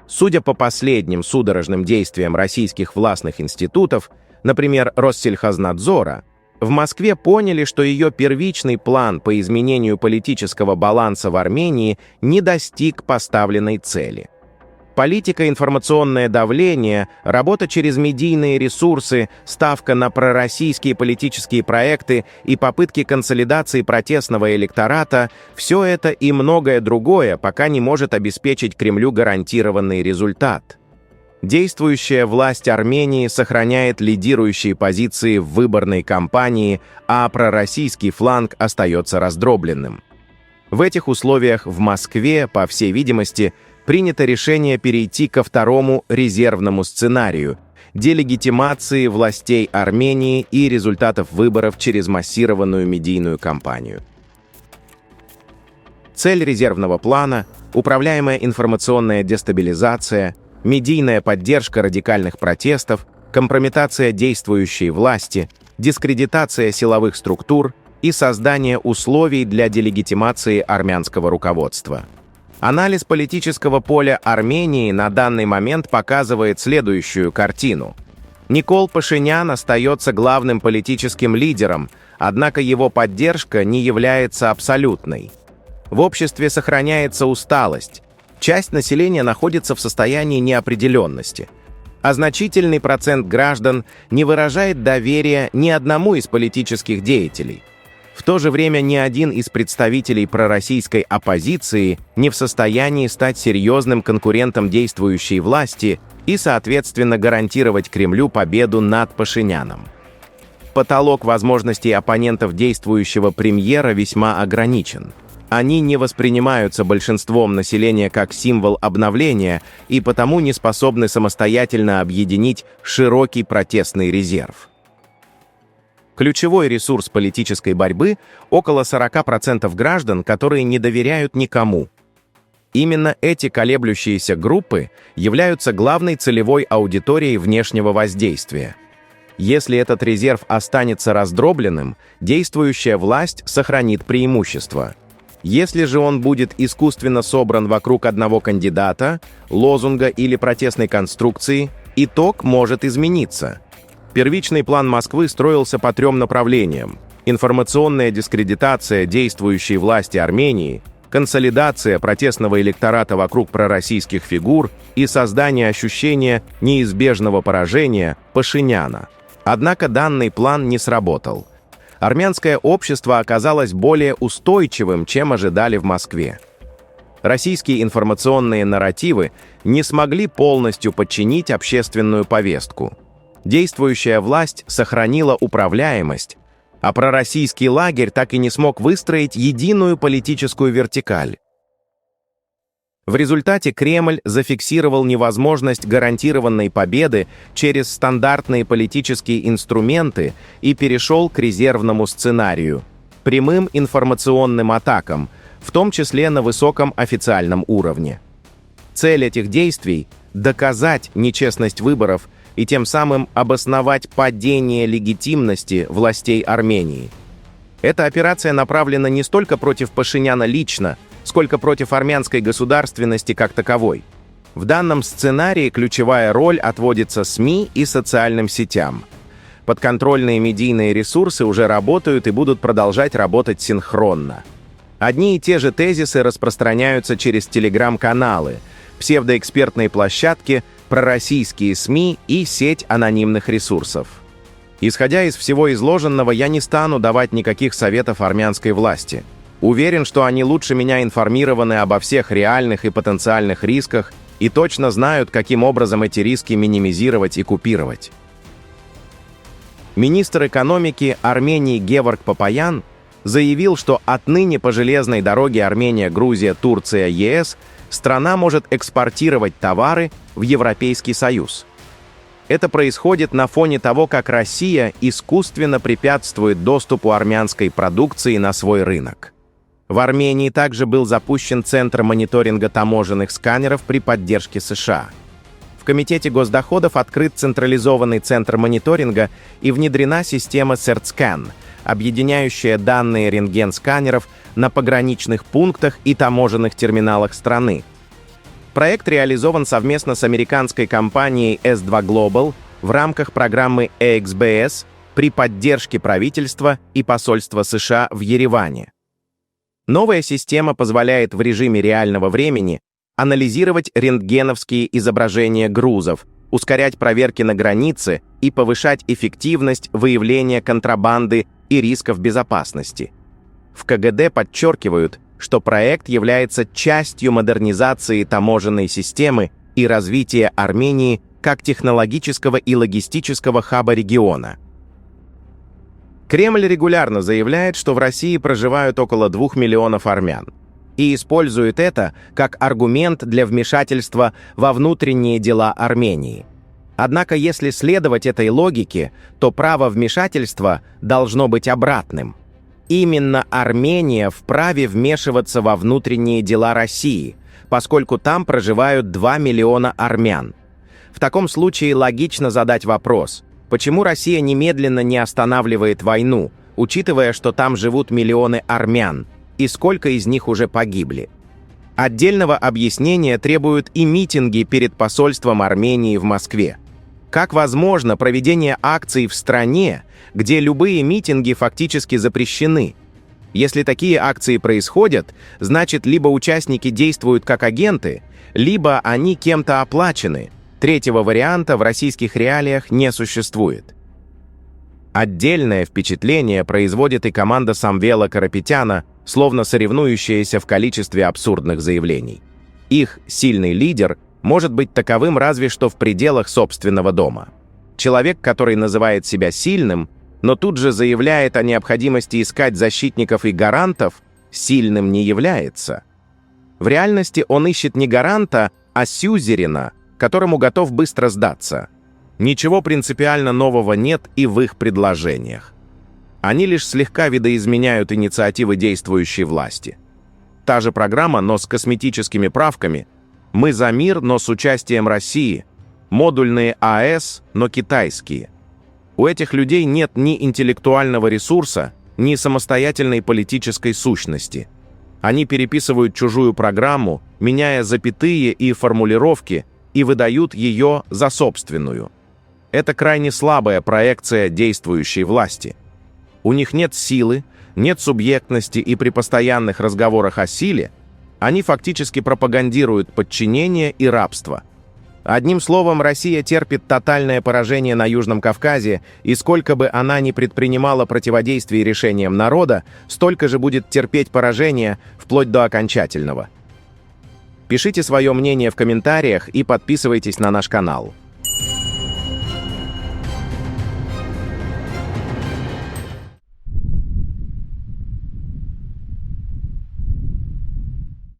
Судя по последним судорожным действиям российских властных институтов, например, Россельхознадзора, в Москве поняли, что ее первичный план по изменению политического баланса в Армении не достиг поставленной цели. Политика, информационное давление, работа через медийные ресурсы, ставка на пророссийские политические проекты и попытки консолидации протестного электората – все это и многое другое пока не может обеспечить Кремлю гарантированный результат. Действующая власть Армении сохраняет лидирующие позиции в выборной кампании, а пророссийский фланг остается раздробленным. В этих условиях в Москве, по всей видимости, принято решение перейти ко второму резервному сценарию – делегитимации властей Армении и результатов выборов через массированную медийную кампанию. Цель резервного плана – управляемая информационная дестабилизация, медийная поддержка радикальных протестов, компрометация действующей власти, дискредитация силовых структур и создание условий для делегитимации армянского руководства. Анализ политического поля Армении на данный момент показывает следующую картину. Никол Пашинян остается главным политическим лидером, однако его поддержка не является абсолютной. В обществе сохраняется усталость. Часть населения находится в состоянии неопределенности, а значительный процент граждан не выражает доверия ни одному из политических деятелей. В то же время ни один из представителей пророссийской оппозиции не в состоянии стать серьезным конкурентом действующей власти и, соответственно, гарантировать Кремлю победу над Пашиняном. Потолок возможностей оппонентов действующего премьера весьма ограничен. Они не воспринимаются большинством населения как символ обновления и потому не способны самостоятельно объединить широкий протестный резерв. Ключевой ресурс политической борьбы – около 40% граждан, которые не доверяют никому. Именно эти колеблющиеся группы являются главной целевой аудиторией внешнего воздействия. Если этот резерв останется раздробленным, действующая власть сохранит преимущество. Если же он будет искусственно собран вокруг одного кандидата, лозунга или протестной конструкции, итог может измениться. Первичный план Москвы строился по трем направлениям: информационная дискредитация действующей власти Армении, консолидация протестного электората вокруг пророссийских фигур и создание ощущения неизбежного поражения Пашиняна. Однако данный план не сработал. Армянское общество оказалось более устойчивым, чем ожидали в Москве. Российские информационные нарративы не смогли полностью подчинить общественную повестку. Действующая власть сохранила управляемость, а пророссийский лагерь так и не смог выстроить единую политическую вертикаль. В результате Кремль зафиксировал невозможность гарантированной победы через стандартные политические инструменты и перешел к резервному сценарию – прямым информационным атакам, в том числе на высоком официальном уровне. Цель этих действий – доказать нечестность выборов и тем самым обосновать падение легитимности властей Армении. Эта операция направлена не столько против Пашиняна лично, сколько против армянской государственности как таковой. В данном сценарии ключевая роль отводится СМИ и социальным сетям. Подконтрольные медийные ресурсы уже работают и будут продолжать работать синхронно. Одни и те же тезисы распространяются через телеграм-каналы, псевдоэкспертные площадки, пророссийские СМИ и сеть анонимных ресурсов. Исходя из всего изложенного, я не стану давать никаких советов армянской власти. Уверен, что они лучше меня информированы обо всех реальных и потенциальных рисках и точно знают, каким образом эти риски минимизировать и купировать. Министр экономики Армении Геворг Папаян заявил, что отныне по железной дороге Армения, Грузия, Турция, ЕС страна может экспортировать товары в Европейский Союз. Это происходит на фоне того, как Россия искусственно препятствует доступу армянской продукции на свой рынок. В Армении также был запущен Центр мониторинга таможенных сканеров при поддержке США. В Комитете госдоходов открыт централизованный центр мониторинга и внедрена система CertScan, объединяющая данные рентген-сканеров на пограничных пунктах и таможенных терминалах страны. Проект реализован совместно с американской компанией S2 Global в рамках программы EXBS при поддержке правительства и посольства США в Ереване. Новая система позволяет в режиме реального времени анализировать рентгеновские изображения грузов, ускорять проверки на границе и повышать эффективность выявления контрабанды и рисков безопасности. В КГД подчеркивают, что проект является частью модернизации таможенной системы и развития Армении как технологического и логистического хаба региона. Кремль регулярно заявляет, что в России проживают около 2 миллионов армян, и использует это как аргумент для вмешательства во внутренние дела Армении. Однако, если следовать этой логике, то право вмешательства должно быть обратным. Именно Армения вправе вмешиваться во внутренние дела России, поскольку там проживают 2 миллиона армян. В таком случае логично задать вопрос, почему Россия немедленно не останавливает войну, учитывая, что там живут миллионы армян, и сколько из них уже погибли. Отдельного объяснения требуют и митинги перед посольством Армении в Москве. Как возможно проведение акций в стране, где любые митинги фактически запрещены? Если такие акции происходят, значит, либо участники действуют как агенты, либо они кем-то оплачены. Третьего варианта в российских реалиях не существует. Отдельное впечатление производит и команда Самвела Карапетяна, словно соревнующаяся в количестве абсурдных заявлений. Их сильный лидер может быть таковым разве что в пределах собственного дома. Человек, который называет себя сильным, но тут же заявляет о необходимости искать защитников и гарантов, сильным не является. В реальности он ищет не гаранта, а сюзерена, которому готов быстро сдаться. Ничего принципиально нового нет и в их предложениях. Они лишь слегка видоизменяют инициативы действующей власти. Та же программа, но с косметическими правками. Мы за мир, но с участием России. Модульные АЭС, но китайские. У этих людей нет ни интеллектуального ресурса, ни самостоятельной политической сущности. Они переписывают чужую программу, меняя запятые и формулировки, и выдают ее за собственную. Это крайне слабая проекция действующей власти. У них нет силы, нет субъектности, и при постоянных разговорах о силе они фактически пропагандируют подчинение и рабство. Одним словом, Россия терпит тотальное поражение на Южном Кавказе, и сколько бы она ни предпринимала противодействий решениям народа, столько же будет терпеть поражение вплоть до окончательного. Пишите свое мнение в комментариях и подписывайтесь на наш канал.